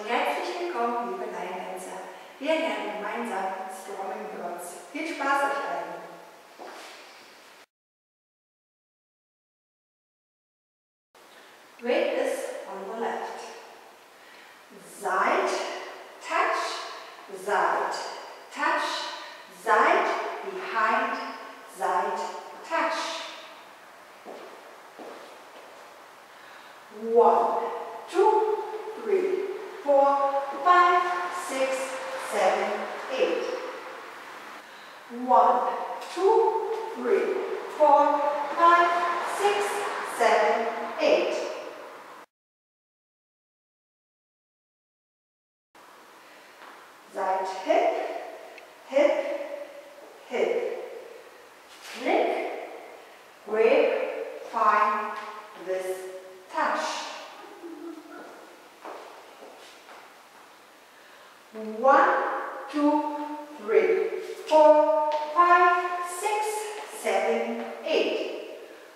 und herzlich willkommen, liebe Line Dancer. Wir lernen gemeinsam Strummingbirds. Viel Spaß euch allen! Weight is on the left. Side, touch, side, touch, side, behind, side, touch. 1, 2, 3, 4, 5, 6, 7, 8. 1, 2, 3, 4, 5, 6, 7, 8. Side hip, hip, hip. Click, grip, find this touch. 1, 2, 3, 4, 5, 6, 7, 8.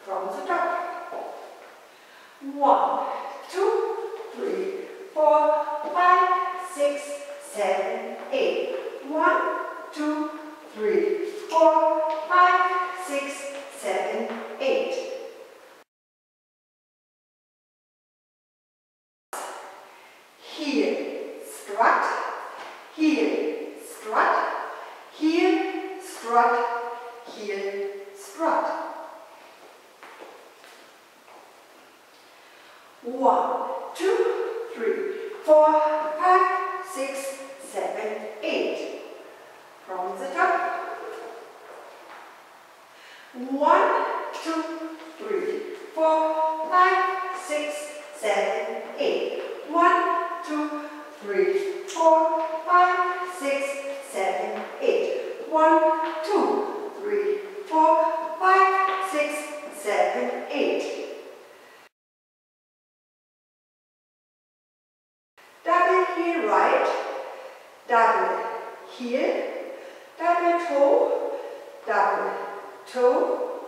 From the top. 1, 2, 3, 4, 5, 6, 7, 8. 1, 2, 3, 4, 5, 6, 7, 8. Heel, strut, heel, strut, heel, strut, heel, strut. 1, 2, 3, 4, 5, 6, 7, 8. From the top. 1, 2, 3, 4, 5, 6, 7, 8. 1, 2, 3, 4, 5, 6, 7, 8. 1, 2, 3, 4, 5, 6, 7, 8. Double heel right, double heel, double toe,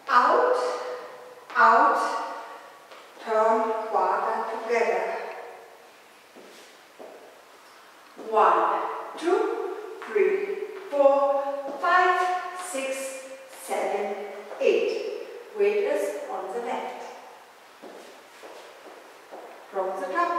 out, out, turn quarter together. 1, 2, 3, 4, 5, 6, 7, 8. Weight is on the left. From the top.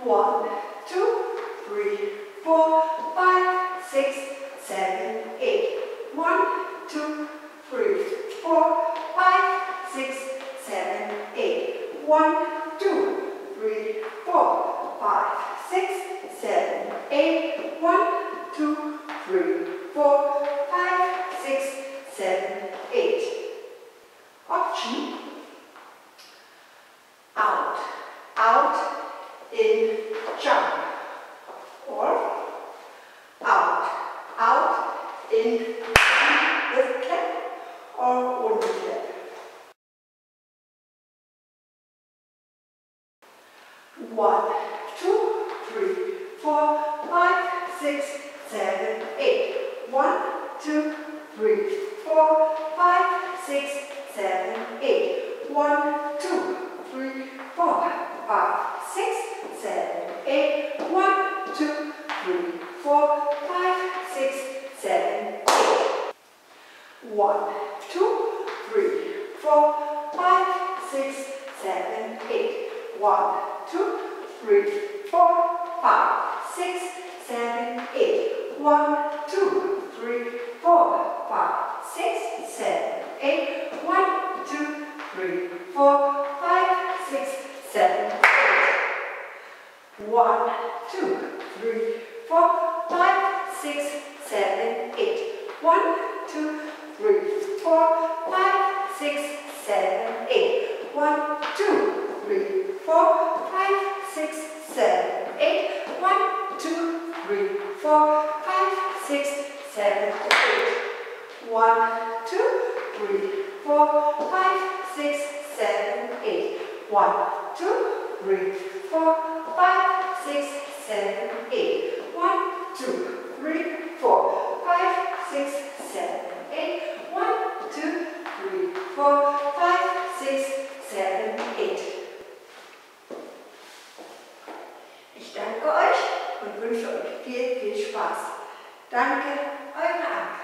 1, 2, 3, 4, 5, 6, 7, 8. 1, 2, 3, 4, 5, 6, 7, 8. 1, 2, 3, 4, 5, 6, 7, 8. 1, 2, 3, 4, 5, 6, 7, 8. Option. Out, out, in, jump. Or out, out, in, with clap or only clap. 1, 2, 3, 4, 5, 6, 7, 8. 1, 2, 3, 4, 5, 6, 7, 8. 1, 2, 3, 4, 5, 6, 7, 8. 1, 2, 3, 4, 5, 6, 7, 8. 1, 2, 3, 4, 5, 6, 7, 8. 1, 2, 3, 4, 5, 6, 7, 8. 1, 2, 3, 4, 5, 6, 7, 8. 1, 2, 3, 4, 5, 6, 7, 8. 1, 2, 3, 4, 5, 6, 7, 8. 1, 2, 3, 4, 5, 6, 7, 8. 1, 2, 3, 4, 5, 6, 7, 8. 1, 2, 3, 4, 5, 6, 7, 8. 1, 2, 3, 4, 5, 6, 7, 8. 1, 2, 3, 4, 5, 6, 7, 8. 1, 2, 3, 4, 5, 6, 7, 8. 1, 2, 3, 4, 5, 6, 7, 8. wünsche euch viel, viel Spaß. Danke, eure Anke.